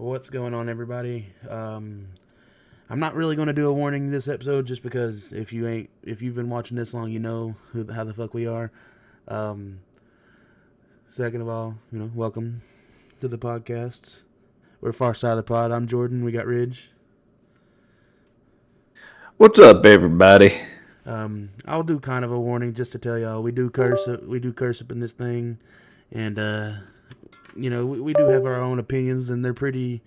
What's going on, everybody? I'm not really going to do a warning this episode, just because if you've been watching this long, you know how the fuck we are. Um, Second of all, welcome to the podcast. We're Far Side of the Pod. I'm Jordan. We got Ridge. What's up, everybody? I'll do kind of a warning just to tell y'all we do curse. We do curse up in this thing, and we do have our own opinions, and they're pretty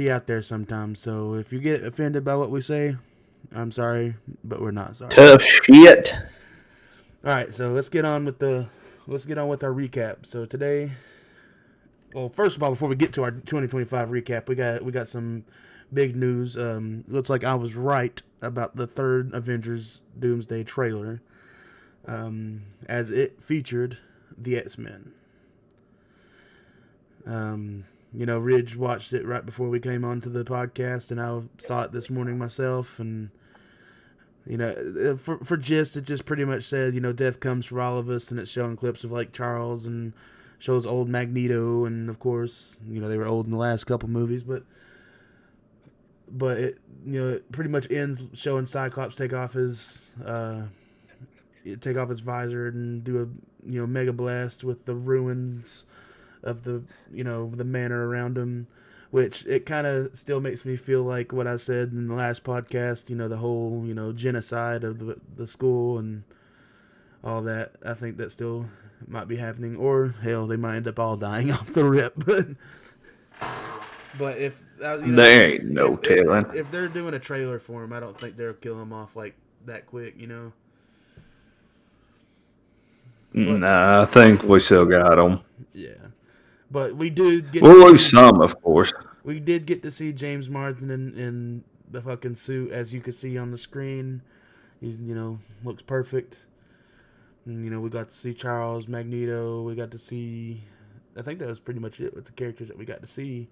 out there sometimes. So if you get offended by what we say, I'm sorry, but we're not sorry. Tough shit. All right, so let's get on with our recap. So today, well, first of all, before we get to our 2025 recap, we got some big news. Looks like I was right about the third Avengers Doomsday trailer, as it featured the X-Men. Ridge watched it right before we came onto the podcast, and I saw it this morning myself. And for gist, it just pretty much said, death comes for all of us, and it's showing clips of like Charles and shows old Magneto, and of course, they were old in the last couple movies, but it it pretty much ends showing Cyclops take off his visor and do a mega blast with the ruins of the manor around him, which it kind of still makes me feel like what I said in the last podcast, the whole genocide of the school and all that. I think that still might be happening, or hell, they might end up all dying off the rip. But if there ain't no telling. If they're doing a trailer for him, I don't think they'll kill him off like that quick. Nah, I think we still got them. Yeah, but we did get. We'll lose some, of course. We did get to see James Marsden in the fucking suit, as you can see on the screen. He's looks perfect. And, we got to see Charles, Magneto. We got to see. I think that was pretty much it with the characters that we got to see.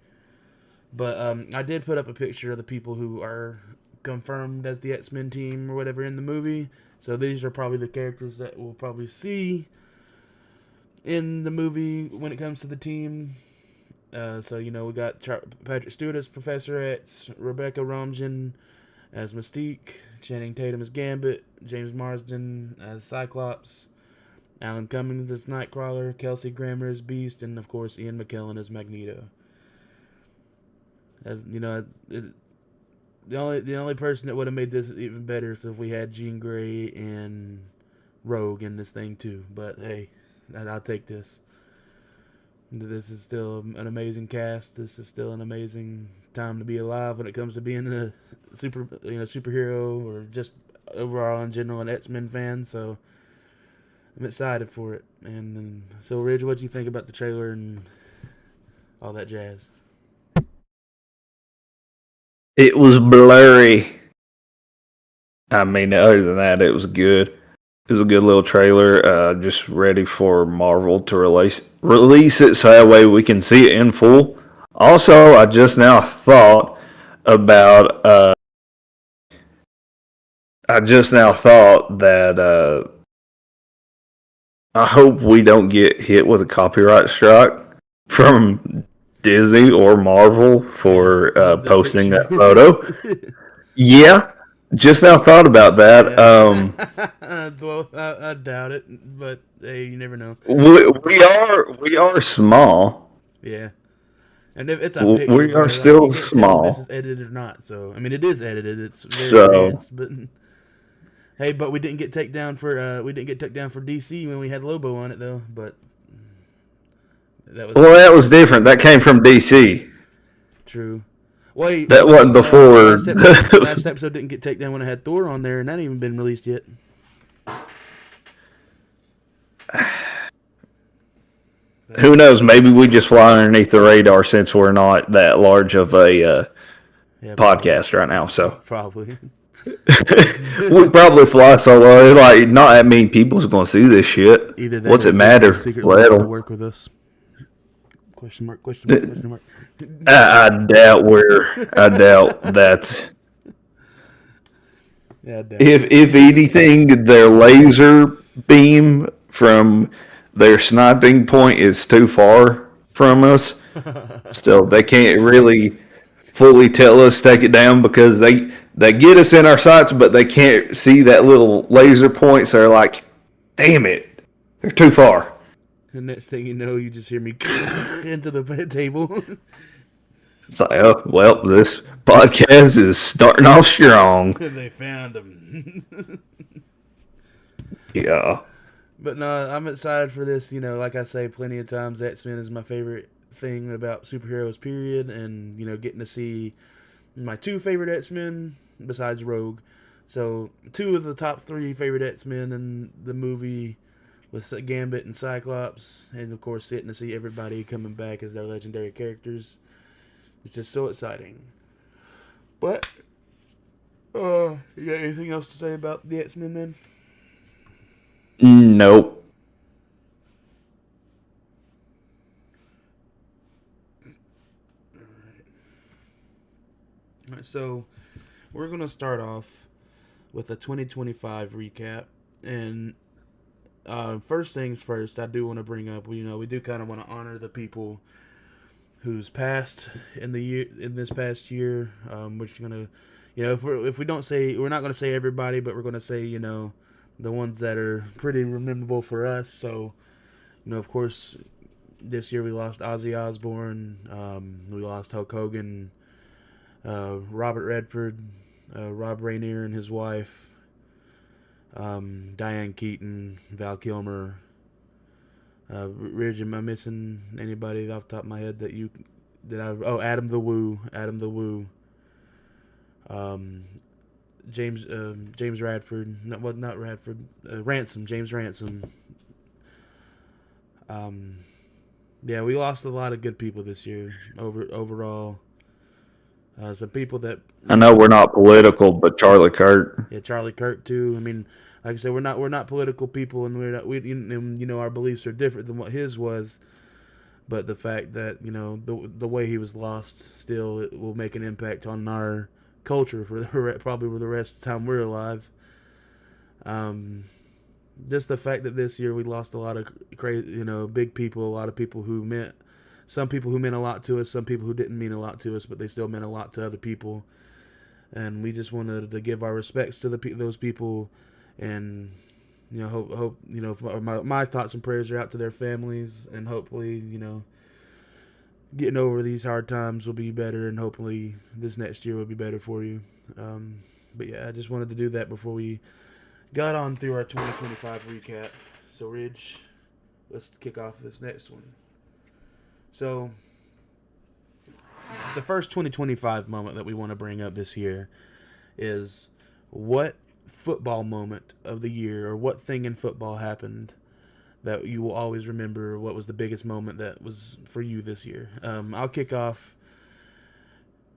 But I did put up a picture of the people who are confirmed as the X-Men team or whatever in the movie. So these are probably the characters that we'll probably see in the movie when it comes to the team. So we got Patrick Stewart as Professor X, Rebecca Romijn as Mystique, Channing Tatum as Gambit, James Marsden as Cyclops, Alan Cummings as Nightcrawler, Kelsey Grammer as Beast, and of course Ian McKellen as Magneto. As the only person that would have made this even better is if we had Jean Grey and Rogue in this thing too. But hey, I'll take this. This is still an amazing cast. This is still an amazing time to be alive when it comes to being a superhero, or just overall in general an X-Men fan. So I'm excited for it. And so, Ridge, what do you think about the trailer and all that jazz? It was blurry. I mean, other than that, it was good. It was a good little trailer. Just ready for Marvel to release it so that way we can see it in full. Also, I just now thought about. That I hope we don't get hit with a copyright strike from Disney or Marvel for posting that photo. Yeah, just now thought about that. Well, I doubt it, but hey, you never know. We are small. Yeah, and if it's a picture, we are still small. If this is edited or not? So I mean, it is edited. It's very advanced, but hey, but we didn't get taken down for DC when we had Lobo on it though. But that was different. That came from DC. True. Wait, that wasn't before. Last episode didn't get taken down when I had Thor on there, and that ain't even been released yet. Who knows? Maybe we just fly underneath the radar since we're not that large of a podcast right now. So probably. We probably fly so low, like not that many people's going to see this shit. Either that. What's it matter? Let them work with us. Question mark. I doubt that. Yeah, if anything, their laser beam from their sniping point is too far from us, Still, they can't really fully tell us take it down because they get us in our sights, but they can't see that little laser points. They're like, damn it, they're too far. The next thing you know, you just hear me into the table. It's like, oh well, this podcast is starting off strong. They found him. Yeah. But no, I'm excited for this. Like I say plenty of times, X-Men is my favorite thing about superheroes, period. And, getting to see my two favorite X-Men besides Rogue. So, two of the top three favorite X-Men in the movie with Gambit and Cyclops. And, of course, getting to see everybody coming back as their legendary characters. It's just so exciting. But, you got anything else to say about the X-Men, then? Nope. Alright, so we're going to start off with a 2025 recap. And first things first, I do want to bring up, we do kind of want to honor the people who's passed in this past year. We're just going to, if we don't say, we're not going to say everybody, but we're going to say, the ones that are pretty memorable for us. So, of course, this year we lost Ozzy Osbourne, we lost Hulk Hogan, Robert Redford, Rob Rainier and his wife, Diane Keaton, Val Kilmer. Ridge, am I missing anybody off the top of my head Adam the Woo, James Radford, not Radford, Ransom, James Ransom. Yeah, we lost a lot of good people this year. Overall, some people that I know we're not political, but Charlie Kirk. Yeah, Charlie Kirk too. I mean, like I said, we're not political people, and our beliefs are different than what his was. But the fact that the way he was lost, still it will make an impact on our culture for probably for the rest of the time we're alive. Just the fact that this year we lost a lot of crazy, big people, a lot of people who meant, some people who meant a lot to us, some people who didn't mean a lot to us, but they still meant a lot to other people. And we just wanted to give our respects to those people, and hope my thoughts and prayers are out to their families, and hopefully getting over these hard times will be better, and hopefully this next year will be better for you. But yeah, I just wanted to do that before we got on through our 2025 recap. So Ridge, let's kick off this next one. So the first 2025 moment that we want to bring up this year is what football moment of the year, or what thing in football happened that you will always remember. What was the biggest moment that was for you this year? I'll kick off,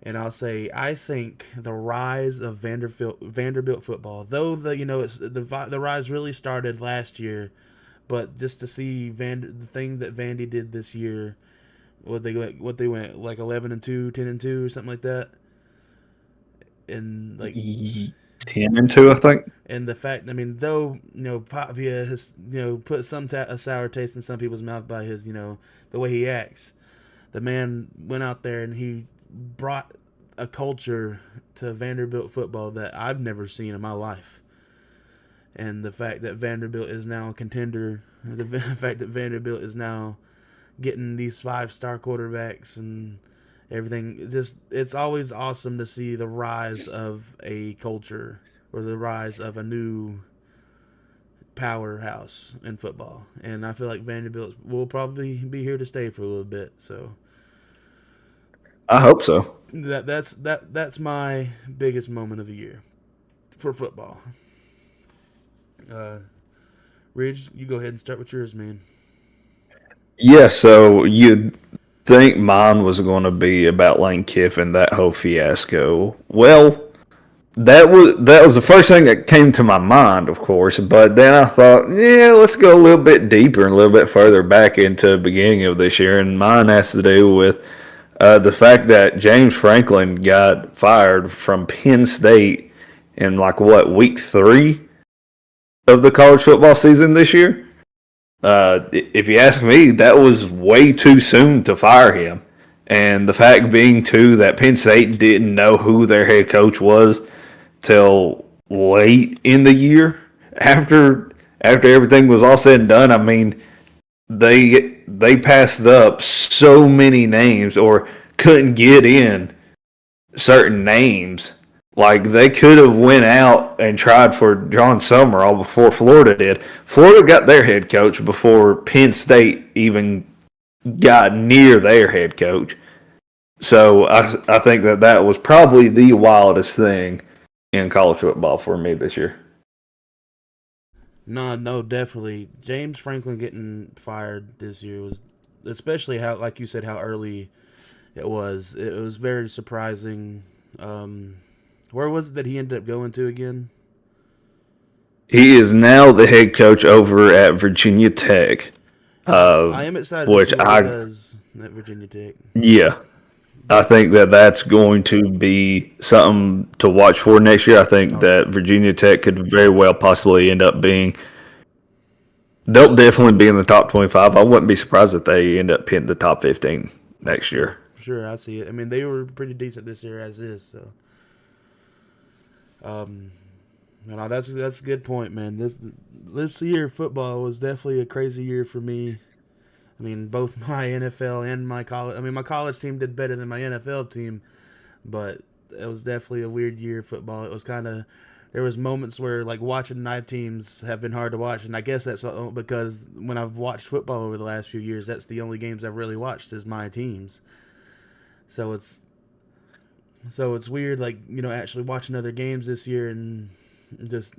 and I'll say I think the rise of Vanderbilt football. Though the rise really started last year, but just to see the thing that Vandy did this year, what they went like 11-2, 10-2, or something like that, and like 10-2, I think. And the fact, though Pavia has put a sour taste in some people's mouth by his the way he acts, the man went out there and he brought a culture to Vanderbilt football that I've never seen in my life. And the fact that Vanderbilt is now a contender, the fact that Vanderbilt is now getting these 5-star quarterbacks and everything, it's always awesome to see the rise of a culture, or the rise of a new powerhouse in football. And I feel like Vanderbilt will probably be here to stay for a little bit. So I hope so. That's my biggest moment of the year for football. Ridge, you go ahead and start with yours, man. Yeah, so you'd think mine was going to be about Lane Kiffin, that whole fiasco. Well, that was the first thing that came to my mind, of course. But then I thought, yeah, let's go a little bit deeper and a little bit further back into the beginning of this year. And mine has to do with the fact that James Franklin got fired from Penn State in week 3 of the college football season this year. If you ask me, that was way too soon to fire him. And the fact being, too, that Penn State didn't know who their head coach was till late in the year after everything was all said and done. I mean, they passed up so many names or couldn't get in certain names. Like they could have went out and tried for John Summerall before Florida did. Florida got their head coach before Penn State even got near their head coach. So I think that was probably the wildest thing in college football for me this year. No, definitely. James Franklin getting fired this year was, especially how, like you said, how early it was. It was very surprising. Where was it that he ended up going to again? He is now the head coach over at Virginia Tech. I am excited to Which see what he does at Virginia Tech. Yeah, I think that's going to be something to watch for next year. I think that Virginia Tech could very well possibly end up being. They'll definitely be in the top 25. I wouldn't be surprised if they end up hitting the top 15 next year. Sure, I see it. I mean, they were pretty decent this year as is. So, that's a good point, man. This year football was definitely a crazy year for me. I mean, both my NFL and my college. I mean, my college team did better than my NFL team, but it was definitely a weird year of football. It was kind of, there was moments where like watching my teams have been hard to watch, and I guess that's because when I've watched football over the last few years, that's the only games I've really watched is my teams. So it's weird, like, actually watching other games this year and just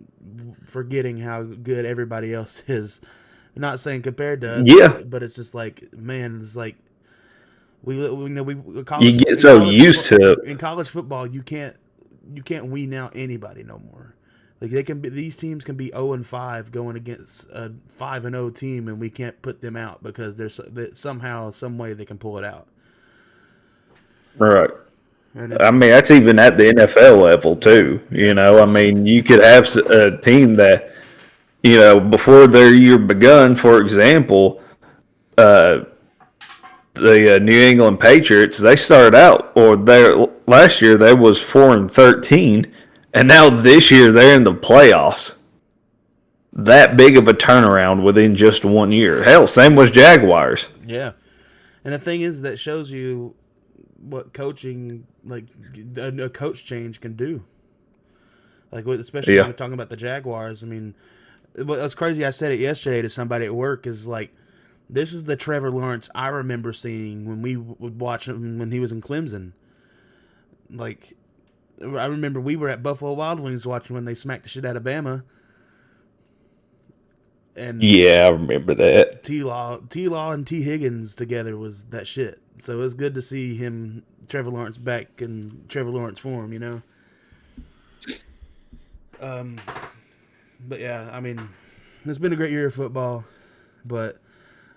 forgetting how good everybody else is. I'm not saying compared to us, Yeah, but it's just like, man, it's like we you get so used to it. In college football, you can't wean out anybody no more. Like these teams can be 0-5 going against a 5-0 team, and we can't put them out because there's somehow, some way they can pull it out. Right. I mean, that's even at the NFL level too. I mean, you could have a team that, before their year begun, for example, the New England Patriots, they started out, or last year they was 4-13, and now this year they're in the playoffs. That big of a turnaround within just 1 year. Hell, same with Jaguars. Yeah, and the thing is that shows you what coaching, like a coach change, can do. Like especially when we're talking about the Jaguars. I mean, it's crazy. I said it yesterday to somebody at work. Is like, this is the Trevor Lawrence I remember seeing when we would watch him when he was in Clemson. Like, I remember we were at Buffalo Wild Wings watching when they smacked the shit out of Bama. And yeah, I remember that. T-Law and T. Higgins together was that shit. So it was good to see Trevor Lawrence back in Trevor Lawrence form, But yeah, I mean, it's been a great year of football. But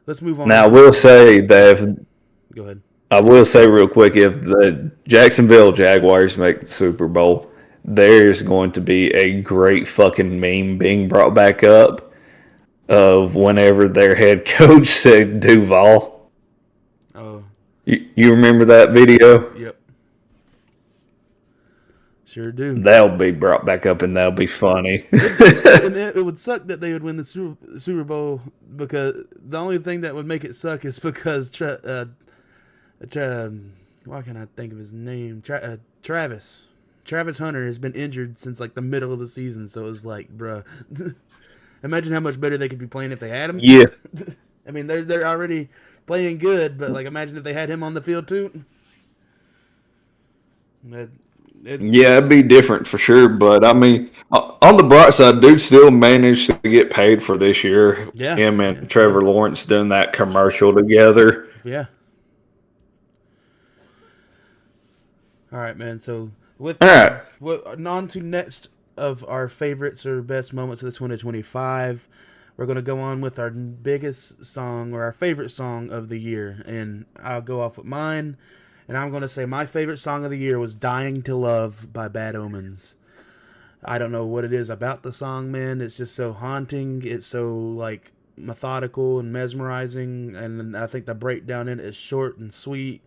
let's move on. Now, I will say that go ahead. I will say real quick, if the Jacksonville Jaguars make the Super Bowl, there's going to be a great fucking meme being brought back up of whenever their head coach said Duval. Oh. You remember that video? Yep. Sure do. That'll be brought back up, and that'll be funny. And it would suck that they would win the Super Bowl, because the only thing that would make it suck is because why can't I think of his name? Travis Hunter has been injured since like the middle of the season, so it's like, bruh. Imagine how much better they could be playing if they had him. Yeah. I mean, they're already playing good, but like, imagine if they had him on the field too. Yeah, it'd be different for sure. But I mean, on the bright side, dude still managed to get paid for this year. Yeah. Him and Trevor Lawrence doing that commercial together. Yeah. All right, man. So on to next of our favorites or best moments of the 2025. We're going to go on with our biggest song, or our favorite song of the year. And I'll go off with mine. And I'm going to say my favorite song of the year was Dying to Love by Bad Omens. I don't know what it is about the song, man. It's just so haunting. It's so, like, methodical and mesmerizing. And I think the breakdown in it is short and sweet.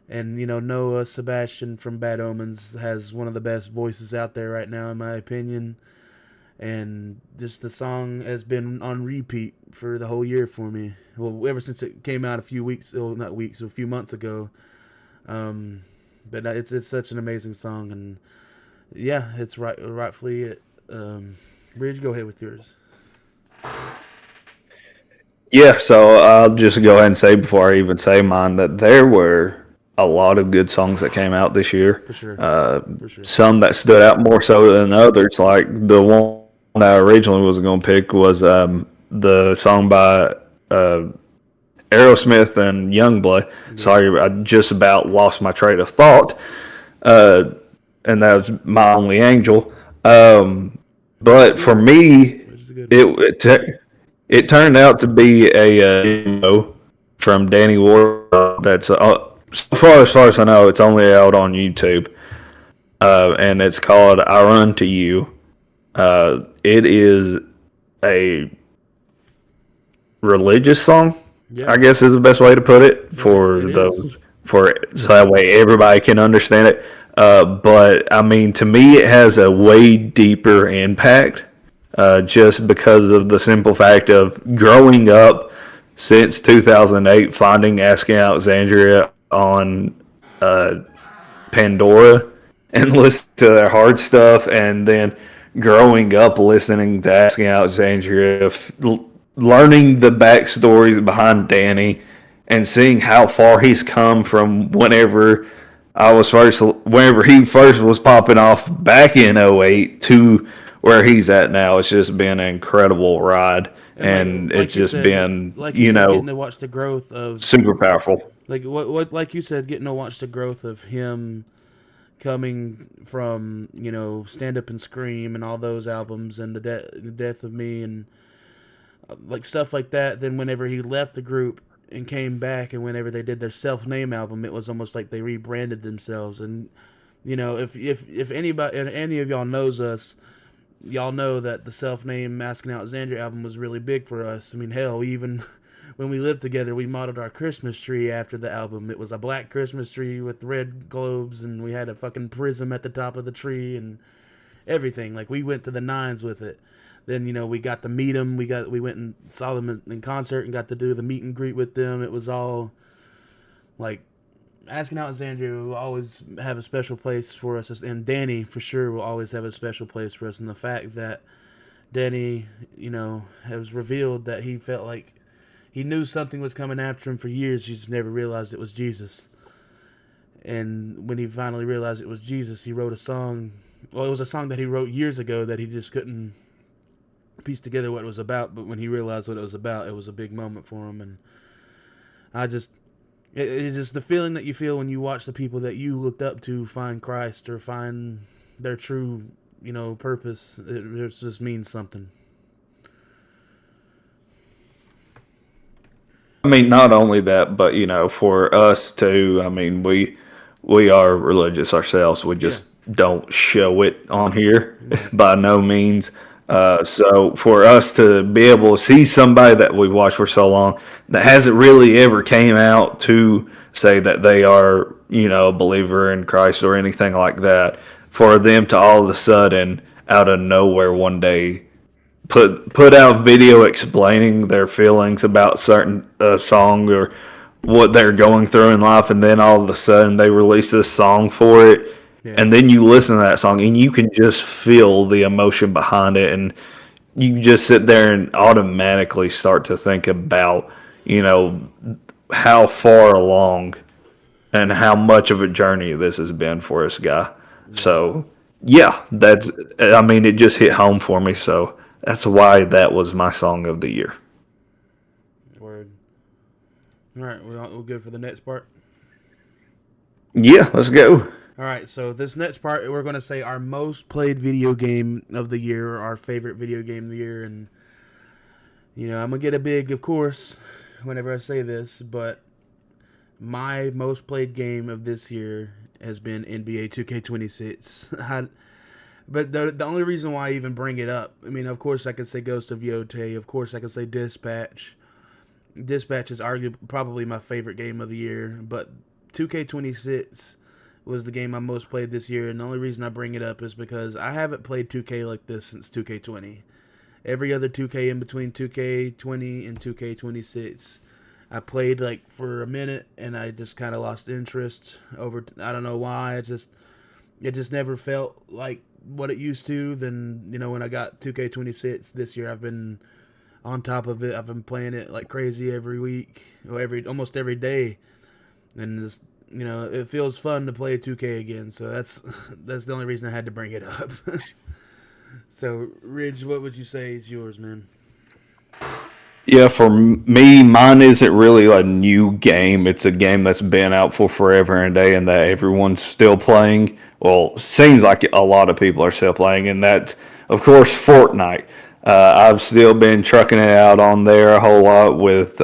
And, Noah Sebastian from Bad Omens has one of the best voices out there right now, in my opinion. And just the song has been on repeat for the whole year for me. Well, ever since it came out a few weeks, well, not weeks, a few months ago. Um, but it's such an amazing song, and yeah, it's rightfully it. Bridge, go ahead with yours. Yeah, so I'll just go ahead and say before I even say mine that there were a lot of good songs that came out this year. For sure. For sure. Some that stood out more so than others. Like the one that I originally was going to pick was the song by Aerosmith and Youngblood. Yeah. Sorry, I just about lost my train of thought. And that was My Only Angel. But for me, it turned out to be a demo from Danny Ward that's so far as I know, it's only out on YouTube, and it's called "I Run to You." It is a religious song, I guess is the best way to put it so that way everybody can understand it. But I mean, to me, it has a way deeper impact. Just because of the simple fact of growing up since 2008, finding Asking Alexandria on Pandora and listening to their hard stuff, and then growing up listening to Asking Alexandria, learning the backstories behind Danny, and seeing how far he's come from whenever he first was popping off back in 08 to where he's at now. It's just been an incredible ride, and it's just been, getting to watch the growth of super powerful. Like you said, getting to watch the growth of him coming from, Stand Up and Scream and all those albums, and the Death of Me, and like stuff like that. Then whenever he left the group and came back, and whenever they did their self-name album, it was almost like they rebranded themselves. And if any of y'all knows us, y'all know that the self-name Asking Alexandria album was really big for us. I mean, hell, even when we lived together, we modeled our Christmas tree after the album. It was a black Christmas tree with red globes, and we had a fucking prism at the top of the tree and everything. Like, we went to the nines with it. Then, we got to meet them. We went and saw them in concert and got to do the meet and greet with them. It was all, like, Asking Alexandria will always have a special place for us, and Danny for sure will always have a special place for us. And the fact that Danny, has revealed that he felt like he knew something was coming after him for years, he just never realized it was Jesus. And when he finally realized it was Jesus, he wrote a song. Well, it was a song that he wrote years ago that he just couldn't piece together what it was about. But when he realized what it was about, it was a big moment for him. And it's just the feeling that you feel when you watch the people that you looked up to find Christ or find their true, purpose. It just means something. I mean, not only that, but for us too. I mean, we are religious ourselves. We just don't show it on here by no means. So for us to be able to see somebody that we've watched for so long that hasn't really ever came out to say that they are, a believer in Christ or anything like that, for them to all of a sudden out of nowhere one day put out video explaining their feelings about certain song or what they're going through in life, and then all of a sudden they release this song for it. Yeah. And then you listen to that song and you can just feel the emotion behind it, and you just sit there and automatically start to think about, how far along and how much of a journey this has been for this guy. Yeah. So, it just hit home for me. So that's why that was my song of the year. Word. All right, we're good for the next part? Yeah, let's go. All right, so this next part, we're going to say our most played video game of the year, our favorite video game of the year. And, I'm going to get a big, of course, whenever I say this, but my most played game of this year has been NBA 2K26. But the only reason why I even bring it up, I mean, of course I could say Ghost of Yotei, of course I could say Dispatch. Dispatch is probably my favorite game of the year, but 2K26 was the game I most played this year, and the only reason I bring it up is because I haven't played 2K like this since 2K20. Every other 2K in between 2K20 and 2K26, I played like for a minute, and I just kind of lost interest over. I don't know why. It just never felt like what it used to. Then when I got 2K26 this year, I've been on top of it. I've been playing it like crazy every week, or almost every day, and just it feels fun to play 2K again. So that's the only reason I had to bring it up. So, Ridge, what would you say is yours, man? Yeah, for me, mine isn't really a new game. It's a game that's been out for forever and a day and that everyone's still playing. Well, seems like a lot of people are still playing, and that's, of course, Fortnite. I've still been trucking it out on there a whole lot with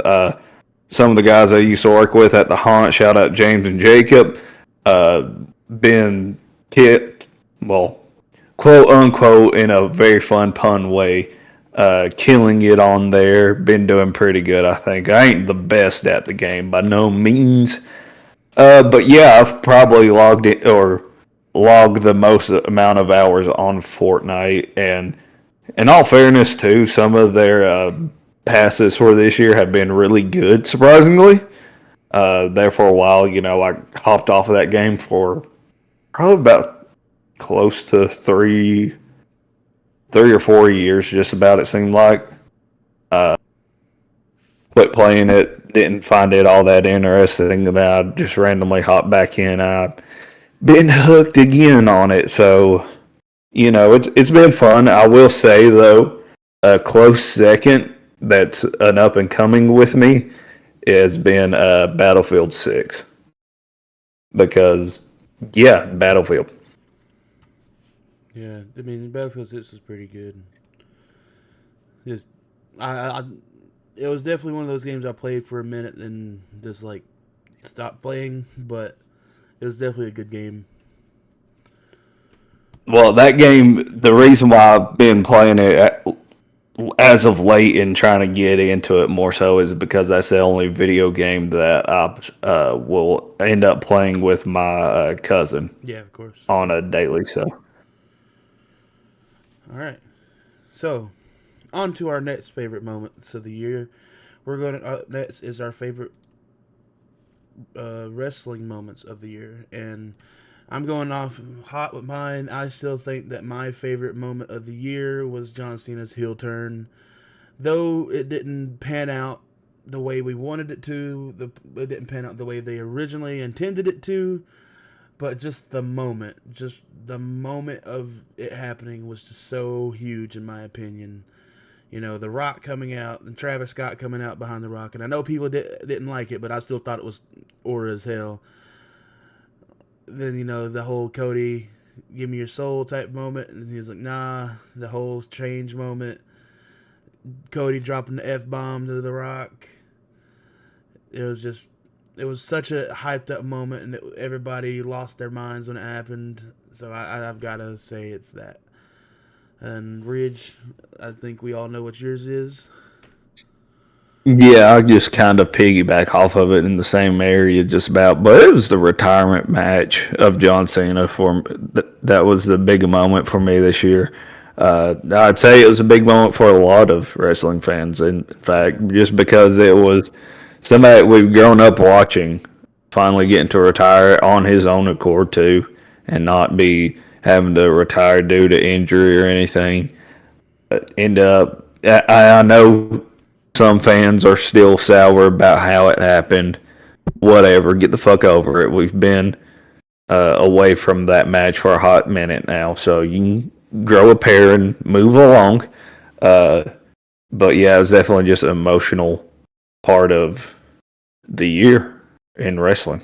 some of the guys I used to work with at the Haunt. Shout out James and Jacob. Been kit, well, quote unquote, in a very fun pun way, killing it on there. Been doing pretty good, I think. I ain't the best at the game by no means, but yeah, I've probably logged it or logged the most amount of hours on Fortnite. And in all fairness, too, some of their passes for this year have been really good, surprisingly. There for a while, I hopped off of that game for probably about close to three or 4 years, just about, it seemed like. Quit playing it, didn't find it all that interesting, and then I just randomly hopped back in. I've been hooked again on it, so it's been fun. I will say though, a close second that's an up and coming with me has been Battlefield 6, because Battlefield. Yeah, I mean, Battlefield 6 is pretty good. Just, I it was definitely one of those games I played for a minute and just like stopped playing, but it was definitely a good game. Well, that game, the reason why I've been playing it as of late and trying to get into it more so is because that's the only video game that I will end up playing with my cousin. Yeah, of course. On a daily. So, all right. So, on to our next favorite moments of the year. We're going to next is our favorite wrestling moments of the year, and I'm going off hot with mine. I still think that my favorite moment of the year was John Cena's heel turn. Though it didn't pan out the way we wanted it to, it didn't pan out the way they originally intended it to, but just the moment of it happening was just so huge in my opinion. The Rock coming out and Travis Scott coming out behind The Rock, and I know people didn't like it, but I still thought it was aura as hell. Then the whole Cody give me your soul type moment, and he was like, nah. The whole change moment, Cody dropping the F-bomb to The Rock. It was such a hyped up moment, and everybody lost their minds when it happened. So I've got to say it's that. And Ridge, I think we all know what yours is. Yeah, I just kind of piggyback off of it in the same area, just about. But it was the retirement match of John Cena that was the big moment for me this year. I'd say it was a big moment for a lot of wrestling fans. In fact, just because it was somebody we've grown up watching finally getting to retire on his own accord too, and not be having to retire due to injury or anything. I know some fans are still sour about how it happened. Whatever, get the fuck over it. We've been away from that match for a hot minute now, so you can grow a pair and move along. But yeah, it was definitely just an emotional part of the year in wrestling.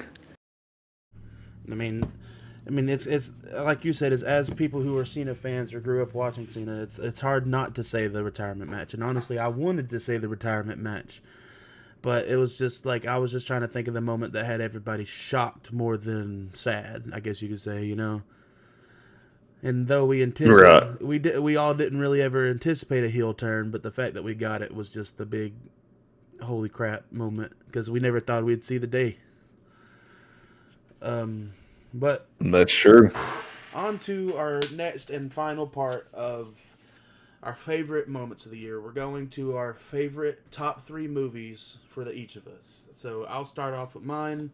I mean, it's like you said, as people who are Cena fans or grew up watching Cena, it's hard not to say the retirement match. And honestly, I wanted to say the retirement match, but it was just like I was just trying to think of the moment that had everybody shocked more than sad, I guess you could say, And though we we all didn't really ever anticipate a heel turn, but the fact that we got it was just the big holy crap moment because we never thought we'd see the day. But That's true. on to our next and final part of our favorite moments of the year. We're going to our favorite top 3 movies for each of us. So I'll start off with mine.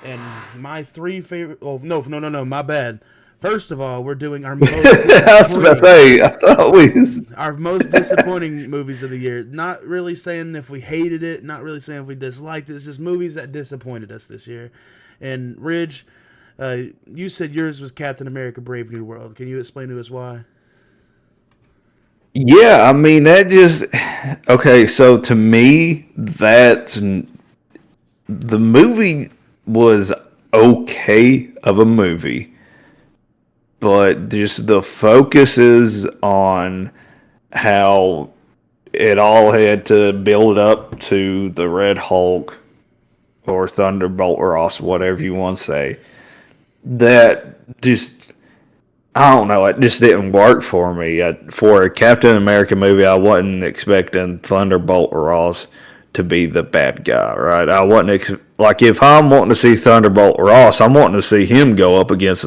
And my 3 favorite. Oh, no. My bad. First of all, we're doing our most I was about to say, I thought we. our most disappointing movies of the year. Not really saying if we hated it, not really saying if we disliked it. It's just movies that disappointed us this year. And Ridge, you said yours was Captain America: Brave New World. Can you explain to us why? Yeah, I mean, that just. Okay, so to me, that's. The movie was okay of a movie, but just the focus is on how it all had to build up to the Red Hulk or Thunderbolt Ross, whatever you want to say. That just, I don't know, it just didn't work for me. For a Captain America movie, I wasn't expecting Thunderbolt Ross to be the bad guy, right? I wasn't like if I'm wanting to see Thunderbolt Ross, I'm wanting to see him go up against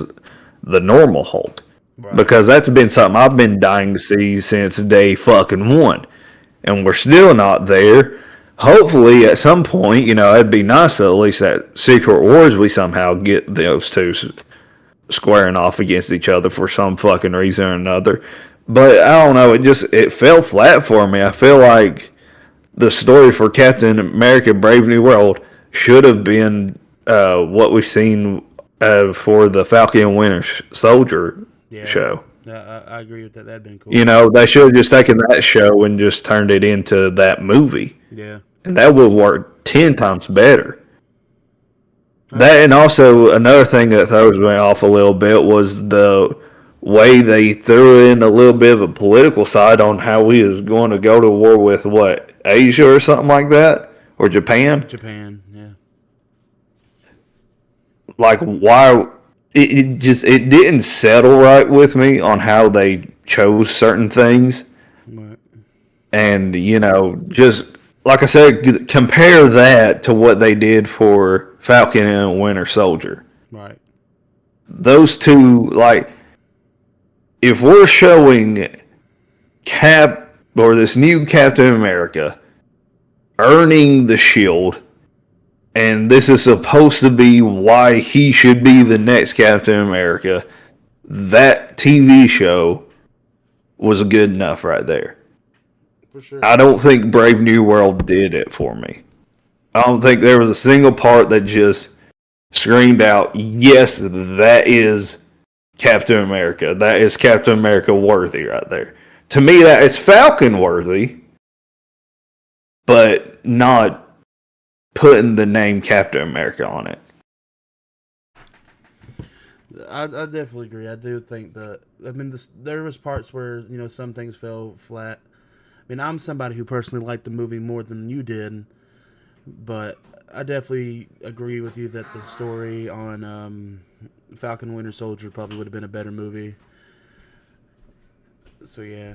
the normal Hulk. Right. Because that's been something I've been dying to see since day fucking one. And we're still not there. Hopefully, at some point, it'd be nice that at least that Secret Wars we somehow get those two squaring off against each other for some fucking reason or another. But I don't know, it fell flat for me. I feel like the story for Captain America: Brave New World should have been what we've seen for the Falcon and Winter Soldier show. Yeah, I agree with that. That'd been cool. They should have just taken that show and just turned it into that movie. Yeah. And that would work 10 times better. That, and also another thing that throws me off a little bit was the way they threw in a little bit of a political side on how we was going to go to war with what, Asia or something like that, or Japan. Japan, yeah. Like why it didn't settle right with me on how they chose certain things. Right. And just like I said, compare that to what they did for Falcon and Winter Soldier. Right. Those two, like, if we're showing Cap or this new Captain America earning the shield, and this is supposed to be why he should be the next Captain America, that TV show was good enough right there. For sure. I don't think Brave New World did it for me. I don't think there was a single part that just screamed out, yes, that is Captain America. That is Captain America worthy right there. To me, that it's Falcon worthy, but not putting the name Captain America on it. I definitely agree. I do think that. I mean, there was parts where some things fell flat. I mean, I'm somebody who personally liked the movie more than you did, but I definitely agree with you that the story on Falcon Winter Soldier probably would have been a better movie. So yeah.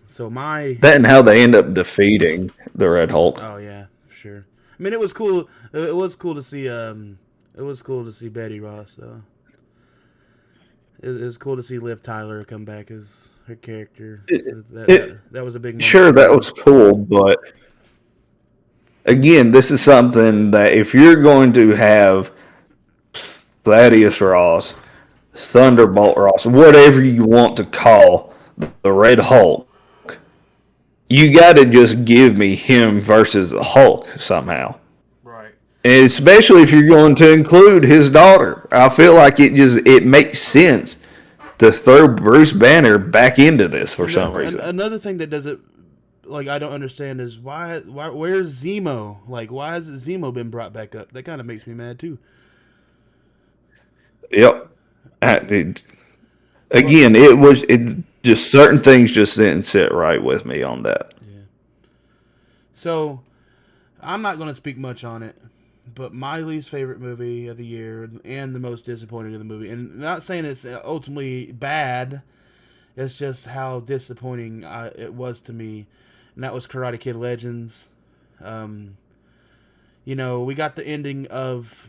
So that and how they end up defeating the Red Hulk. Oh yeah, for sure. I mean, it was cool. It was cool to see. It was cool to see Betty Ross though. It was cool to see Liv Tyler come back as her character. That was a big moment. Sure, that was cool, but again, this is something that if you're going to have Thaddeus Ross, Thunderbolt Ross, whatever you want to call the Red Hulk, you got to just give me him versus the Hulk somehow. Right. And especially if you're going to include his daughter. I feel like it makes sense to throw Bruce Banner back into this for some reason. Another thing that does it, like, I don't understand is why where's Zemo? Like, why has Zemo been brought back up? That kind of makes me mad too. Yep. Again, it just certain things just didn't sit right with me on that. Yeah. So, I'm not going to speak much on it, but my least favorite movie of the year and the most disappointing of the movie, and not saying it's ultimately bad, it's just how disappointing it was to me, and that was Karate Kid Legends. You know, we got the ending of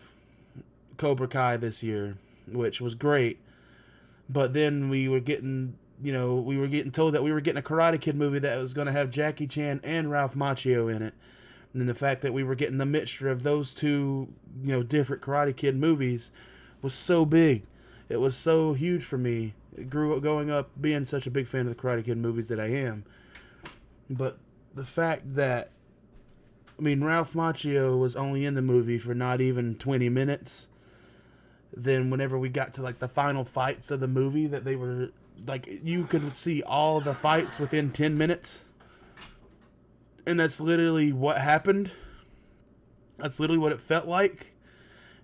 Cobra Kai this year, which was great. But then we were getting, we were getting told that we were getting a Karate Kid movie that was going to have Jackie Chan and Ralph Macchio in it. And then the fact that we were getting the mixture of those two, different Karate Kid movies was so big. It was so huge for me. It grew up going up being such a big fan of the Karate Kid movies that I am. But the fact that, Ralph Macchio was only in the movie for not even 20 minutes. Then whenever we got to like the final fights of the movie, that they were like, you could see all the fights within 10 minutes. And that's literally what happened. That's literally what it felt like.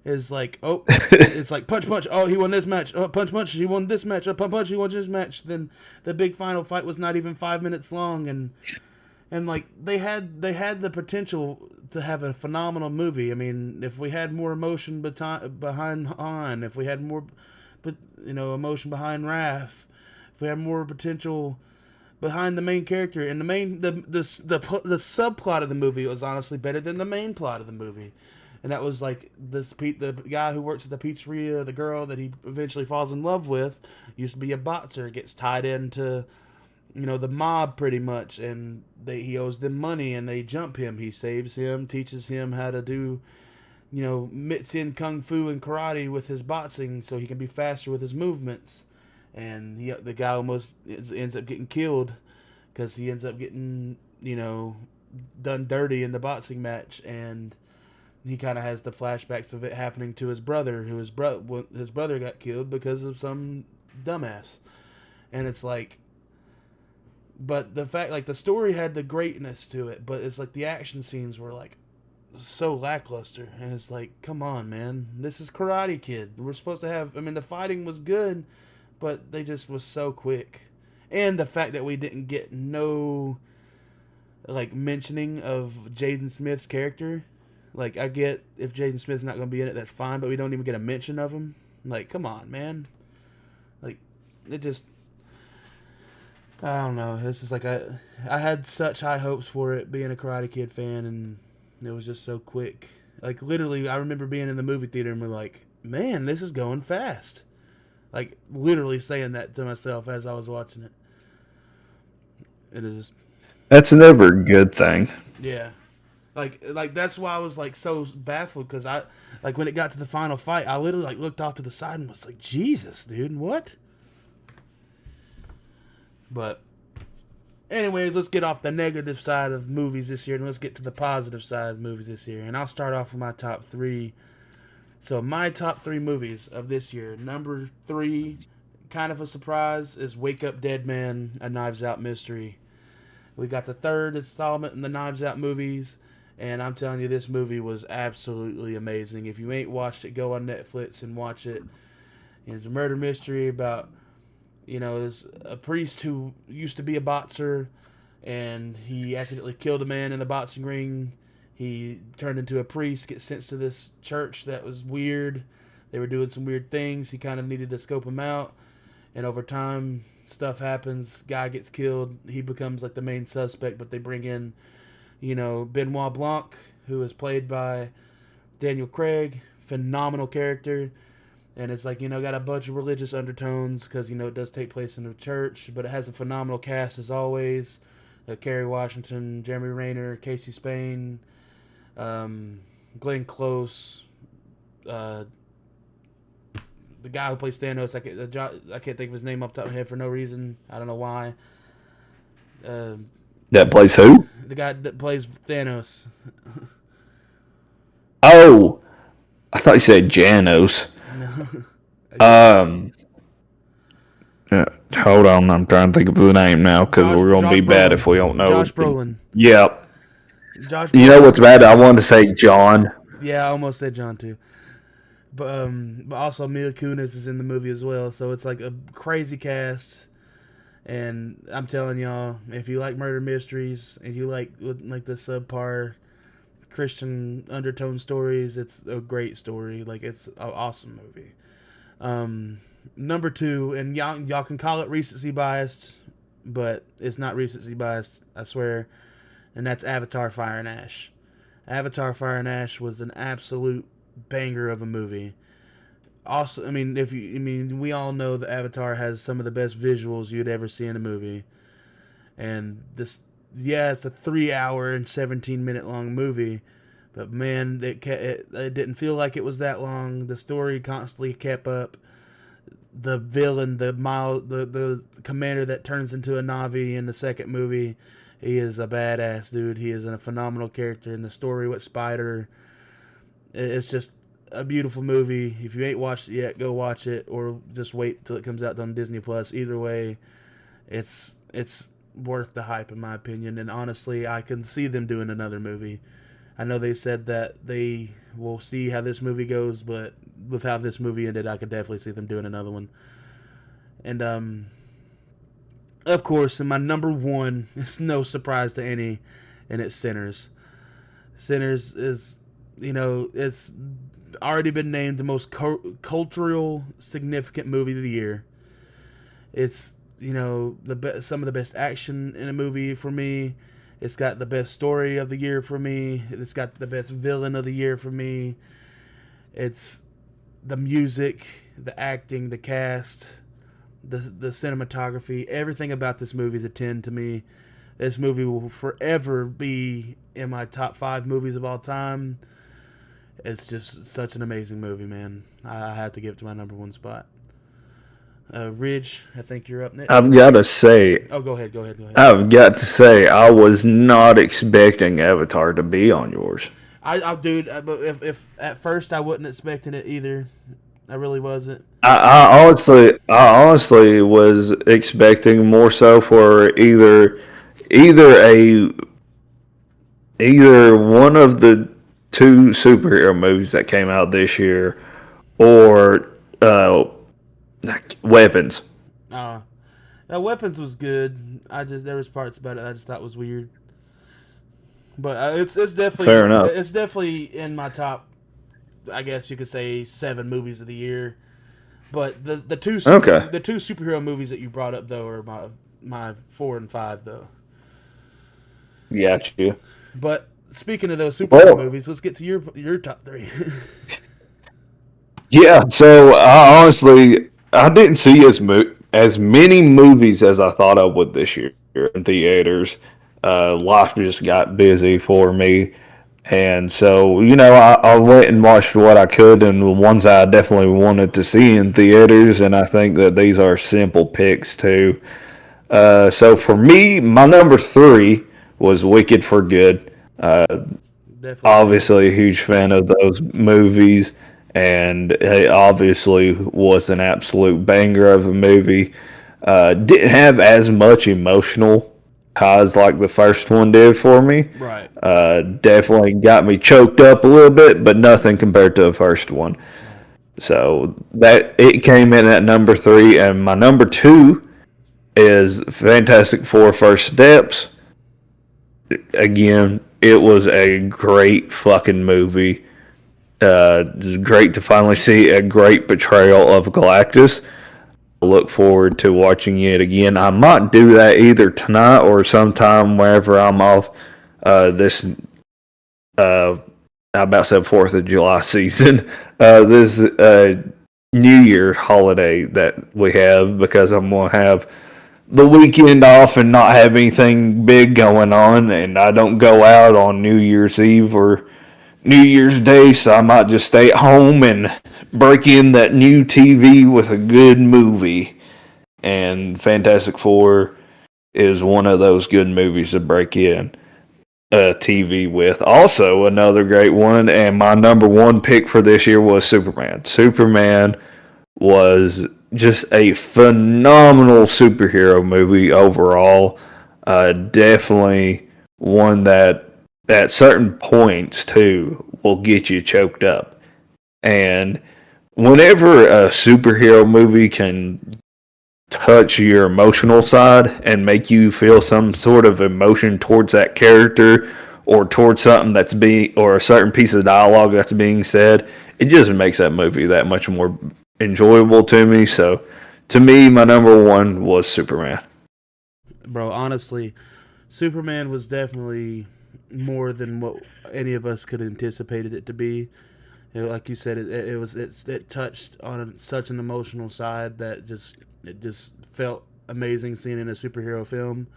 Is like, oh, it's like punch, punch. Oh, he won this match. Oh, punch, punch. He won this match. Oh, punch, punch. He won this match. Then the big final fight was not even 5 minutes long, and like they had the potential to have a phenomenal movie. I mean, if we had more emotion behind Han, if we had more, emotion behind Raph, if we had more potential behind the main character, and the subplot of the movie was honestly better than the main plot of the movie. And that was like the guy who works at the pizzeria, the girl that he eventually falls in love with, used to be a boxer, gets tied into, the mob pretty much, and he owes them money, and they jump him. He saves him, teaches him how to do, mix in kung fu and karate with his boxing so he can be faster with his movements. And the guy almost ends up getting killed because he ends up getting, done dirty in the boxing match, and he kind of has the flashbacks of it happening to his brother, his brother got killed because of some dumbass. And it's like, but the fact, like, the story had the greatness to it, but it's like the action scenes were like so lackluster, and it's like, come on, man, this is Karate Kid. We're supposed to have, the fighting was good, but they just was so quick. And the fact that we didn't get no, like, mentioning of Jaden Smith's character. Like, I get if Jaden Smith's not going to be in it, that's fine, but we don't even get a mention of him. Like, come on, man. Like, it just, I don't know. This is like, I had such high hopes for it, being a Karate Kid fan, and it was just so quick. Like, literally, I remember being in the movie theater and we're like, man, this is going fast. Like, literally saying that to myself as I was watching it. It is. That's never a good thing. Yeah. Like that's why I was like so baffled, because I, like, when it got to the final fight, I literally like looked off to the side and was like, Jesus, dude, what? But anyways, let's get off the negative side of movies this year and let's get to the positive side of movies this year. And I'll start off with my top three. So my top three movies of this year. Number 3, kind of a surprise, is Wake Up Dead Man, A Knives Out Mystery. We got the third installment in the Knives Out movies. And I'm telling you, this movie was absolutely amazing. If you ain't watched it, go on Netflix and watch it. It's a murder mystery about, there's a priest who used to be a boxer, and he accidentally killed a man in the boxing ring. He turned into a priest, gets sent to this church that was weird. They were doing some weird things. He kind of needed to scope them out. And over time, stuff happens. Guy gets killed. He becomes like the main suspect, but they bring in, Benoit Blanc, who is played by Daniel Craig. Phenomenal character. And it's like, got a bunch of religious undertones because, it does take place in a church. But it has a phenomenal cast as always. Kerry Washington, Jeremy Renner, Casey Spain, Glenn Close, the guy who plays Thanos. I can't think of his name off the top of my head for no reason. I don't know why. That plays who? The guy that plays Thanos. Oh, I thought you said Janos. No. Hold on, I'm trying to think of the name now because we're gonna be bad if we don't know. Josh Brolin. Yep. Josh. You know what's bad? I wanted to say John. Yeah, I almost said John too. But also Mila Kunis is in the movie as well, so it's like a crazy cast. And I'm telling y'all, if you like murder mysteries, if you like the subpar Christian undertone stories, it's a great story. Like, it's an awesome movie. Number 2, and y'all can call it recency biased, but it's not recency biased, I swear. And that's Avatar: Fire and Ash. Avatar: Fire and Ash was an absolute banger of a movie. Also, we all know that Avatar has some of the best visuals you'd ever see in a movie, and yeah, it's a 3 hour and 17-minute long movie, but man, it didn't feel like it was that long. The story constantly kept up. The villain, the commander that turns into a Na'vi in the second movie, he is a badass dude. He is a phenomenal character. In the story with Spider, it's just a beautiful movie. If you ain't watched it yet, go watch it, or just wait till it comes out on Disney Plus. Either way, it's worth the hype in my opinion. And honestly, I can see them doing another movie. I know they said that they will see how this movie goes, but with how this movie ended, I could definitely see them doing another one. And of course, in my number one, it's no surprise to any, and it's Sinners. Sinners is, it's already been named the most cultural significant movie of the year. It's, some of the best action in a movie for me. It's got the best story of the year for me. It's got the best villain of the year for me. It's the music, the acting, the cast, the cinematography. Everything about this movie is a 10 to me. This movie will forever be in my top 5 movies of all time. It's just such an amazing movie, man. I have to give it to my number one spot. Ridge, I think you're up next. I've got to say, Oh, go ahead. I've got to say, I was not expecting Avatar to be on yours. Dude, but if at first I wasn't expecting it either. I really wasn't. I honestly was expecting more so for either one of the 2 superhero movies that came out this year, or Weapons. Now Weapons was good. There was parts about it I just thought was weird. But it's definitely Fair enough. It's definitely in my top, I guess you could say, 7 movies of the year. But the two superhero movies that you brought up though are my 4 and 5 though. Got you. But speaking of those superhero movies, let's get to your top 3. Yeah. So I didn't see as many movies as I thought I would this year in theaters. Life just got busy for me. And so, I went and watched what I could, and the ones I definitely wanted to see in theaters, and I think that these are simple picks too. So for me, my number 3 was Wicked for Good. Obviously a huge fan of those movies, and it obviously was an absolute banger of a movie. Didn't have as much emotional ties like the first one did for me. Right. Definitely got me choked up a little bit, but nothing compared to the first one. So that it came in at number 3, and my number 2 is Fantastic Four: First Steps. Again, it was a great fucking movie. Great to finally see a great portrayal of Galactus. I look forward to watching it again. I might do that either tonight or sometime wherever I'm off this I about said 4th of July season. This New Year holiday that we have, because I'm going to have the weekend off and not have anything big going on, and I don't go out on New Year's Eve or New Year's Day, so I might just stay at home and break in that new TV with a good movie. And Fantastic Four is one of those good movies to break in a TV with. Also, another great one, and my number 1 pick for this year was Superman. Superman was just a phenomenal superhero movie overall. Definitely one that at certain points too will get you choked up. And whenever a superhero movie can touch your emotional side and make you feel some sort of emotion towards that character or towards something or a certain piece of dialogue that's being said, it just makes that movie that much more enjoyable to me. So to me, my number 1 was Superman. Bro, honestly, Superman was definitely more than what any of us could have anticipated it to be. Like you said, it touched on such an emotional side that it just felt amazing seeing it in a superhero film,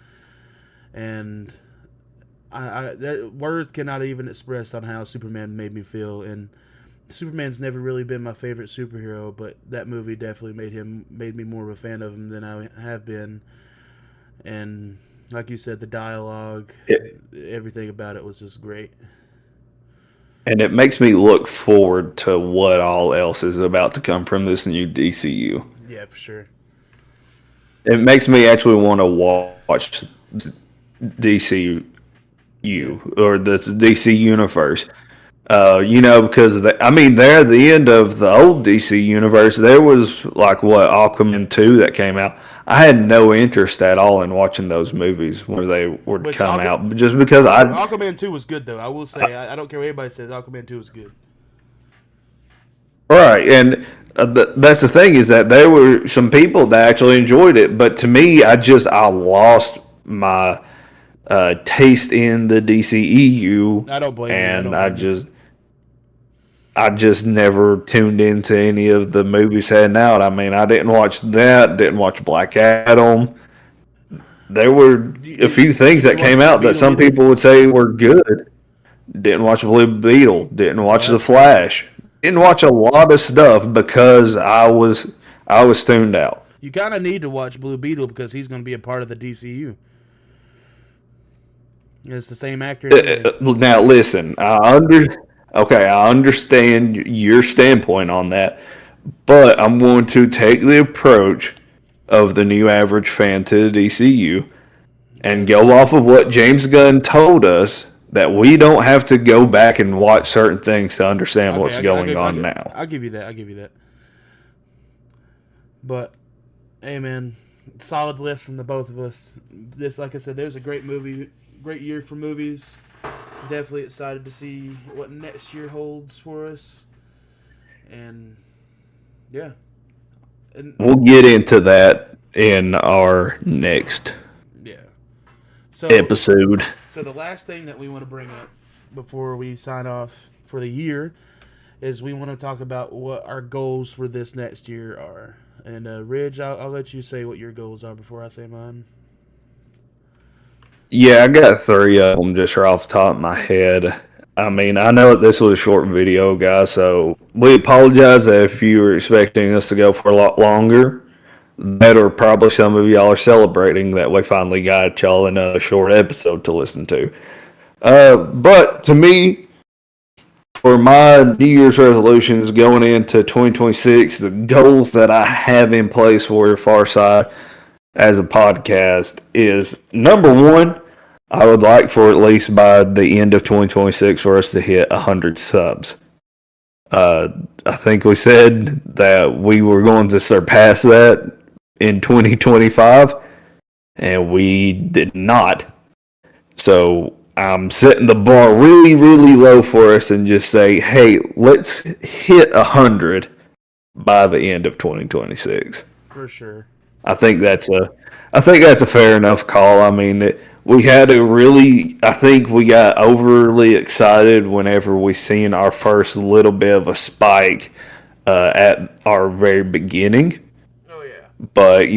and words cannot even express on how Superman made me feel. And Superman's never really been my favorite superhero, but that movie definitely made me more of a fan of him than I have been. And like you said, the dialogue, everything about it was just great. And it makes me look forward to what all else is about to come from this new DCU. Yeah, for sure. It makes me actually want to watch DCU or the DC universe. Because they're at the end of the old DC universe. There was like Aquaman 2 that came out. I had no interest at all in watching those movies when they would come out, just because Aquaman 2 was good though. I will say I don't care what anybody says. Aquaman 2 was good. Right, and that's the thing, is that there were some people that actually enjoyed it, but to me, I lost my taste in the DCEU. I don't blame you. And I just never tuned into any of the movies heading out. I mean, I didn't watch that, didn't watch Black Adam. There were a few things that came out that some people would say were good. Didn't watch Blue Beetle, didn't watch The Flash. Didn't watch a lot of stuff because I was tuned out. You kind of need to watch Blue Beetle because he's going to be a part of the DCU. It's the same actor. Now listen, I understand your standpoint on that, but I'm going to take the approach of the new average fan to the DCU and go off of what James Gunn told us, that we don't have to go back and watch certain things to understand what's going on now. I'll give you that. But, hey man, solid list from the both of us. This, like I said, there's a great year for movies. Definitely excited to see what next year holds for us. And yeah. We'll get into that in our next episode. So the last thing that we want to bring up before we sign off for the year is we want to talk about what our goals for this next year are. And Ridge, I'll let you say what your goals are before I say mine. Yeah, I got 3 of them just right off the top of my head. I mean, I know this was a short video, guys, so we apologize if you were expecting us to go for a lot longer. That, or probably some of y'all are celebrating that we finally got y'all in a short episode to listen to. But to me, for my New Year's resolutions going into 2026, the goals that I have in place for Farside as a podcast is, number 1, I would like for at least by the end of 2026 for us to hit 100 subs. I think we said that we were going to surpass that in 2025, and we did not. So I'm setting the bar really, really low for us and just say, hey, let's hit 100 by the end of 2026. For sure. I think that's a fair enough call. I mean, I think we got overly excited whenever we seen our first little bit of a spike at our very beginning. Oh, yeah. But,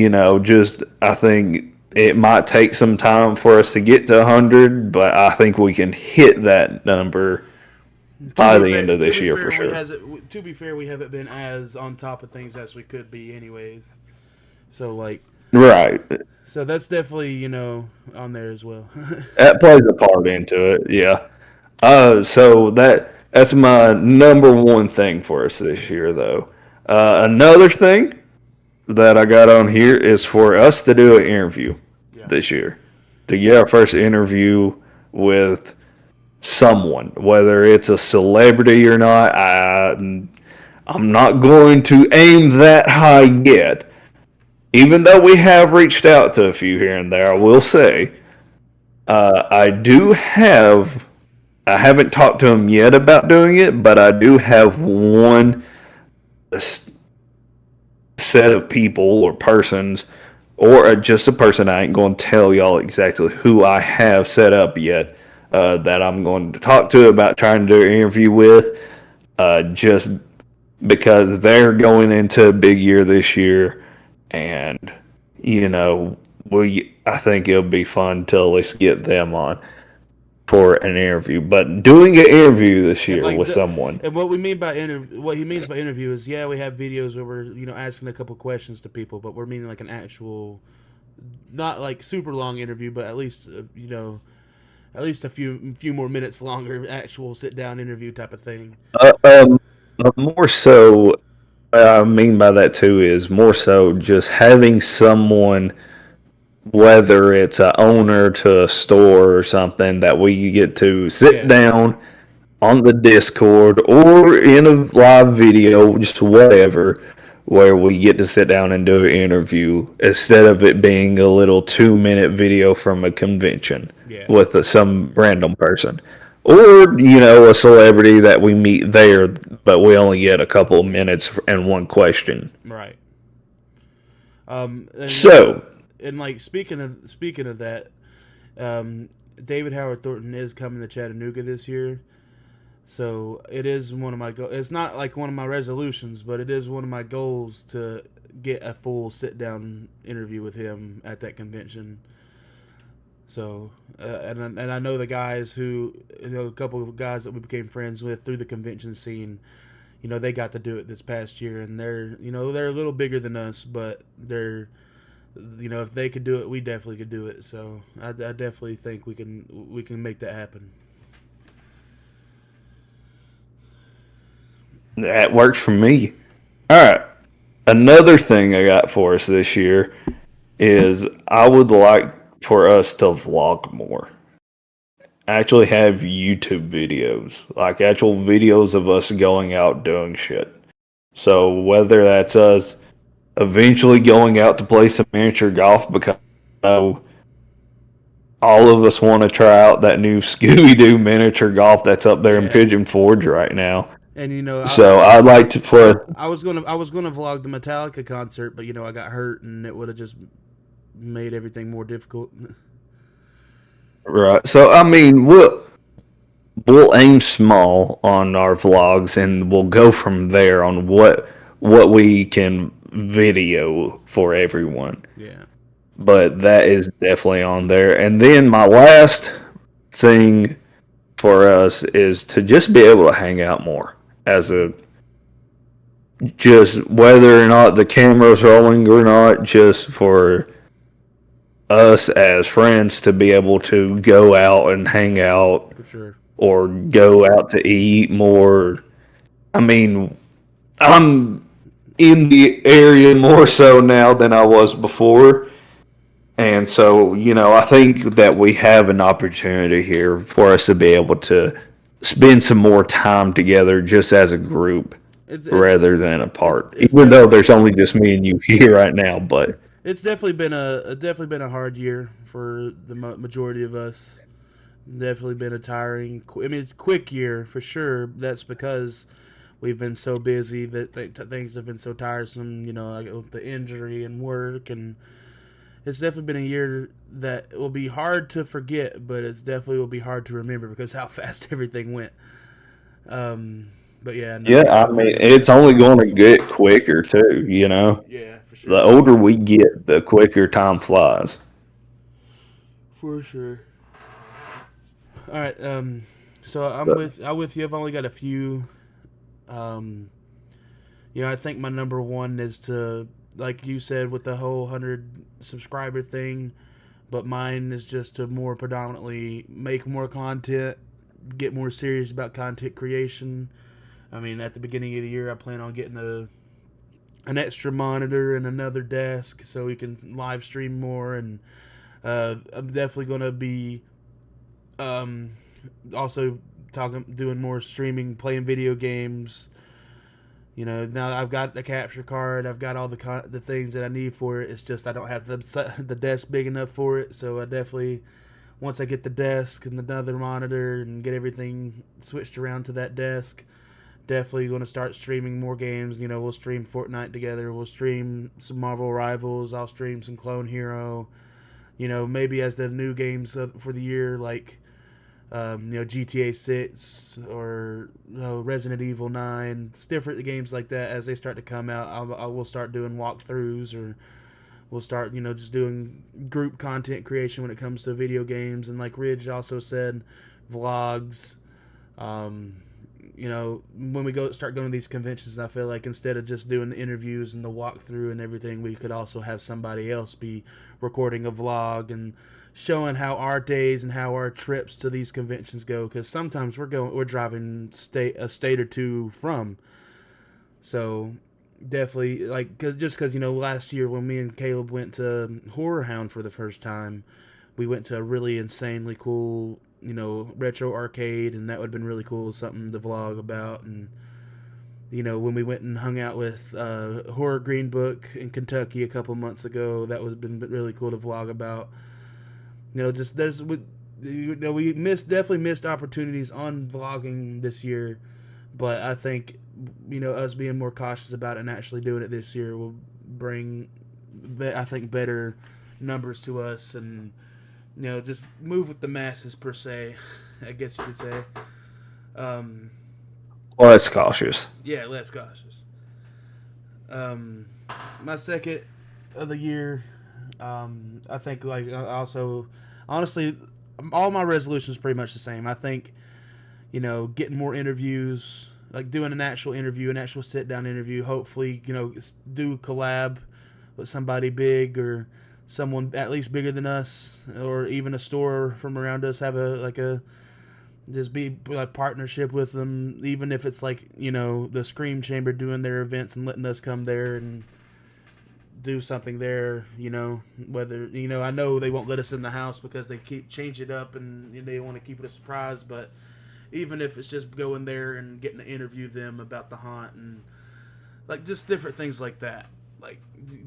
I think it might take some time for us to get to 100, but I think we can hit that number by the end of this year for sure. To be fair, we haven't been as on top of things as we could be anyways. So, right. So that's definitely, on there as well. That plays a part into it, yeah. So that's my number 1 thing for us this year, though. Another thing that I got on here is for us to do an interview this year. To get our first interview with someone, whether it's a celebrity or not. I'm not going to aim that high yet. Even though we have reached out to a few here and there, I will say, I haven't talked to him yet about doing it, but I do have one set of people or persons, or just a person, I ain't going to tell y'all exactly who I have set up yet, that I'm going to talk to about trying to do an interview with, just because they're going into a big year this year, and you know, I think it'll be fun to at least get them on for an interview. But doing an interview this And year like with someone, and what we mean by what he means by interview is, yeah, we have videos where we're asking a couple questions to people, but we're meaning like an actual, not like super long interview, but at least at least a few more minutes longer, actual sit down interview type of thing. uh, um, more so, what I mean by that too is more so just having someone, whether it's a owner to a store or something, that we get to sit Yeah, down on the Discord or in a live video, just whatever, where we get to sit down and do an interview instead of it being a little 2 minute video from a convention yeah, with some random person. Or, a celebrity that we meet there, but we only get a couple of minutes and one question. right. So, And like speaking of that, David Howard Thornton is coming to Chattanooga this year. So it is one of my goals. It's not like one of my resolutions, but it is one of my goals to get a full sit down interview with him at that convention. So and I know the guys who, a couple of guys that we became friends with through the convention scene. They got to do it this past year, and they're a little bigger than us, but they're, if they could do it, we definitely could do it. So I definitely think we can make that happen. that works for me. All right. Another thing I got for us this year is I would like for us to vlog more. Actually have YouTube videos, like actual videos of us going out doing shit. So whether that's us eventually going out to play some miniature golf, because all of us want to try out that new Scooby Doo miniature golf that's up there in Pigeon Forge right now. And So I'd like to play. I was gonna vlog the Metallica concert, but I got hurt, and it would have just made everything more difficult. Right. So I mean, we'll aim small on our vlogs, and we'll go from there on what we can video for everyone. Yeah. But that is definitely on there. And then my last thing for us is to just be able to hang out more as a, just whether or not the camera's rolling or not, just for us as friends to be able to go out and hang out. For sure. Or go out to eat more. I mean, I'm in the area more so now than I was before. And so, I think that we have an opportunity here for us to be able to spend some more time together just as a group rather than apart. Even though there's only just me and you here right now, but it's definitely been a hard year for the majority of us. Definitely been a tiring. It's a quick year for sure. That's because we've been so busy that things have been so tiresome. Like with the injury and work, and it's definitely been a year that will be hard to forget, but it's definitely will be hard to remember because how fast everything went. But yeah. No, yeah, I mean, it's only going to get quicker too. Yeah, for sure. The older we get, the quicker time flies. For sure. All right. So I'm with you. I've only got a few. I think my number one is to, like you said, with the whole 100 subscriber thing, but mine is just to more predominantly make more content, get more serious about content creation. I mean, at the beginning of the year, I plan on getting an extra monitor and another desk so we can live stream more, and I'm definitely going to be also doing more streaming, playing video games. Now I've got the capture card, I've got all the things that I need for it. It's just I don't have the desk big enough for it. So I definitely, once I get the desk and another monitor and get everything switched around to that desk, definitely going to start streaming more games. We'll stream Fortnite together. We'll stream some Marvel Rivals. I'll stream some Clone Hero. Maybe as the new games for the year, like GTA 6 or Resident Evil 9. It's different games like that as they start to come out. I will start doing walkthroughs, or we'll start just doing group content creation when it comes to video games. And like Ridge also said, vlogs. When we start going to these conventions, I feel like instead of just doing the interviews and the walkthrough and everything, we could also have somebody else be recording a vlog and showing how our days and how our trips to these conventions go. Because sometimes we're driving a state or two from. So definitely, like, because last year when me and Caleb went to Horror Hound for the first time, we went to a really insanely cool retro arcade, and that would have been really cool, something to vlog about. And when we went and hung out with Horror Green Book in Kentucky a couple months ago, that would have been really cool to vlog about. Just we definitely missed opportunities on vlogging this year, but I think us being more cautious about it and actually doing it this year will bring, I think, better numbers to us, and just move with the masses per se, I guess you could say. Less cautious. Yeah, less cautious. My second of the year, I think, like, also, honestly, all my resolutions are pretty much the same. I think, getting more interviews, like doing an actual interview, an actual sit-down interview, hopefully, do collab with somebody big, or someone at least bigger than us, or even a store from around us, have just be like partnership with them, even if it's like the Scream Chamber doing their events and letting us come there and do something there. Whether I know they won't let us in the house because they keep change it up and they want to keep it a surprise, but even if it's just going there and getting to interview them about the haunt and like just different things like that, like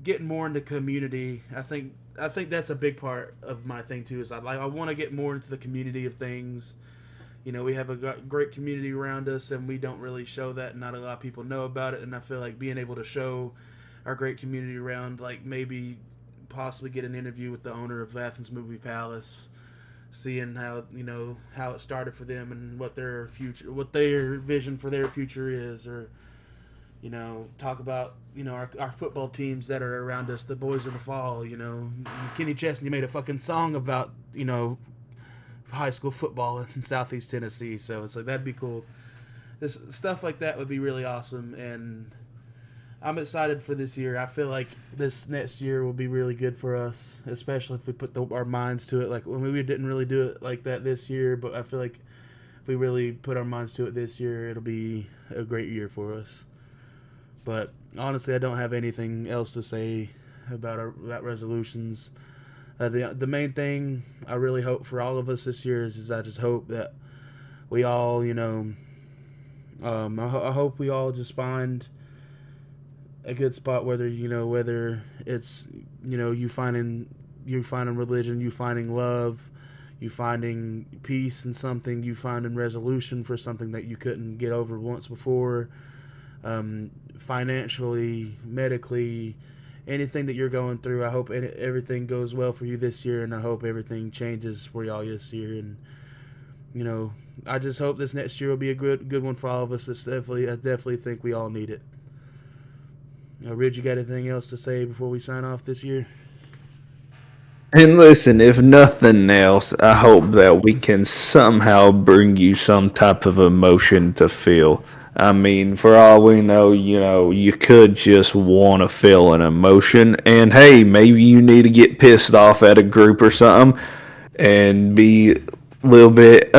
getting more into community. I think that's a big part of my thing too. Is I want to get more into the community of things. We have a great community around us, and we don't really show that, and not a lot of people know about it. And I feel like being able to show our great community around, like maybe possibly get an interview with the owner of Athens Movie Palace, seeing how how it started for them and what their vision for their future is, or talk about our football teams that are around us, the Boys of the Fall. Kenny Chesney made a fucking song about high school football in Southeast Tennessee, so it's like that'd be cool. This stuff like that would be really awesome, and I'm excited for this year. I feel like this next year will be really good for us, especially if we put our minds to it. Like, when we didn't really do it like that this year, but I feel like if we really put our minds to it this year, it'll be a great year for us. But honestly, I don't have anything else to say about resolutions. The main thing I really hope for all of us this year is I just hope that we all, I hope we all just find a good spot, whether it's you finding religion, you finding love, you finding peace in something, you finding resolution for something that you couldn't get over once before, financially, medically, anything that you're going through. I hope everything goes well for you this year, and I hope everything changes for y'all this year. And I just hope this next year will be a good one for all of us. I definitely think we all need it. Ridge, you got anything else to say before we sign off this year? And listen, if nothing else, I hope that we can somehow bring you some type of emotion to feel. I mean, for all we know, you could just want to feel an emotion. And hey, maybe you need to get pissed off at a group or something and be a little bit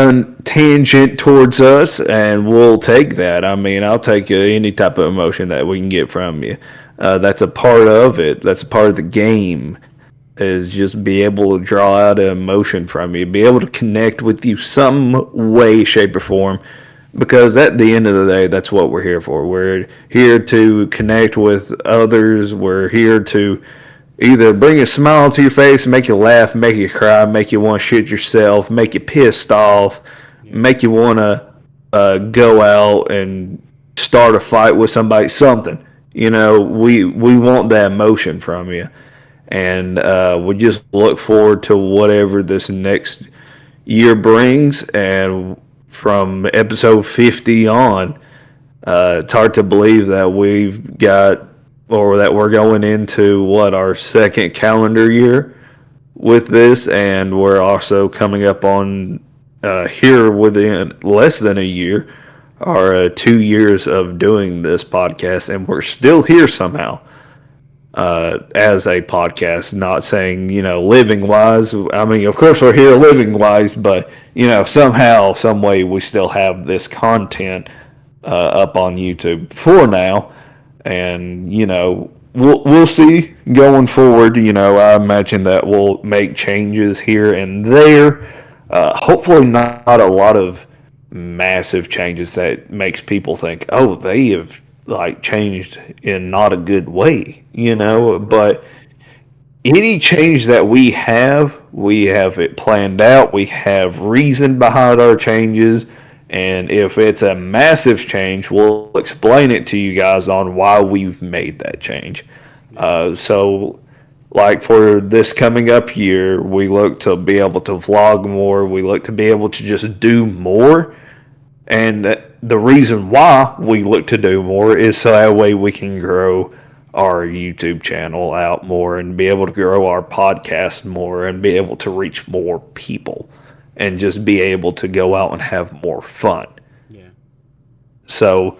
tangent towards us, and we'll take that. I mean, I'll take any type of emotion that we can get from you. That's a part of it. That's a part of the game, is just be able to draw out an emotion from you, be able to connect with you some way, shape, or form. Because at the end of the day, that's what we're here for. We're here to connect with others. We're here to either bring a smile to your face, make you laugh, make you cry, make you want to shit yourself, make you pissed off, make you want to go out and start a fight with somebody, something. We want that emotion from you. And we just look forward to whatever this next year brings. And from episode 50 on, it's hard to believe that we've got, or that we're going into our second calendar year with this, and we're also coming up on here within less than a year, our 2 years of doing this podcast, and we're still here somehow as a podcast. Not saying, living wise. I mean, of course we're here living wise, but somehow, some way, we still have this content up on YouTube for now, and we'll see going forward. I imagine that we'll make changes here and there. Hopefully, not a lot of massive changes that makes people think, oh, they have changed in not a good way, But any change that we have it planned out. We have reason behind our changes. And if it's a massive change, we'll explain it to you guys on why we've made that change. So, for this coming up year, we look to be able to vlog more. We look to be able to just do more. And the reason why we look to do more is so that way we can grow our YouTube channel out more and be able to grow our podcast more and be able to reach more people. And just be able to go out and have more fun. Yeah. So,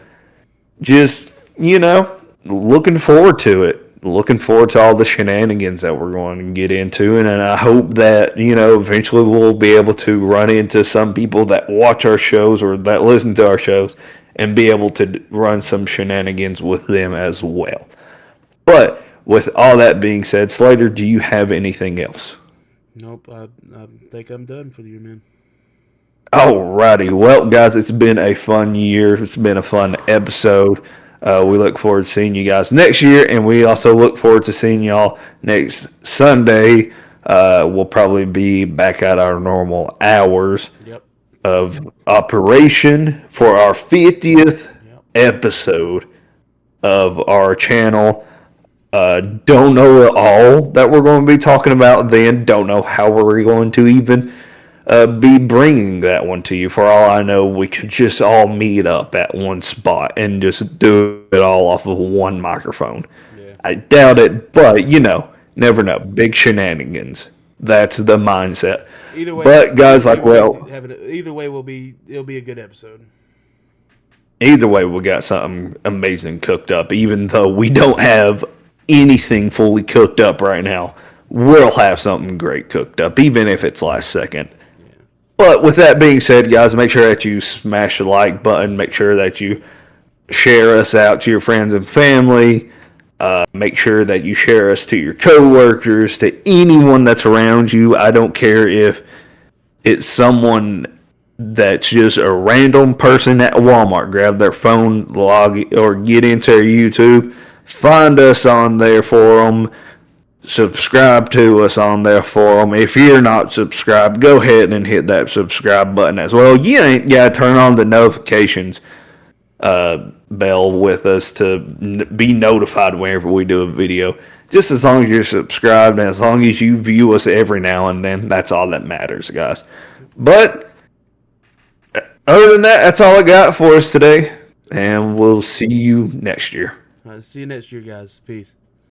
just, looking forward to it. Looking forward to all the shenanigans that we're going to get into. And I hope that, eventually we'll be able to run into some people that watch our shows or that listen to our shows and be able to run some shenanigans with them as well. But with all that being said, Slater, do you have anything else? Nope, I think I'm done for the year, man. Alrighty, well, guys, it's been a fun year. It's been a fun episode. We look forward to seeing you guys next year, and we also look forward to seeing y'all next Sunday. We'll probably be back at our normal hours of operation for our 50th episode of our channel. Don't know at all that we're going to be talking about then. Don't know how we're going to even be bringing that one to you. For all I know, we could just all meet up at one spot and just do it all off of one microphone. Yeah. I doubt it, but never know. Big shenanigans. That's the mindset. Either way, but guys, either way it'll be a good episode. Either way, we got something amazing cooked up, even though we don't have anything fully cooked up right now. We'll have something great cooked up, even if it's last second. Yeah. But with that being said, guys, make sure that you smash the like button. Make sure that you share us out to your friends and family. Make sure that you share us to your coworkers, to anyone that's around you. I don't care if it's someone that's just a random person at Walmart. Grab their phone, log, or get into their YouTube. Find us on their forum. Subscribe to us on their forum. If you're not subscribed, go ahead and hit that subscribe button as well. You ain't got to turn on the notifications bell with us to be notified whenever we do a video. Just as long as you're subscribed and as long as you view us every now and then, that's all that matters, guys. But other than that, that's all I got for us today. And we'll see you next year. See you next year, guys. Peace.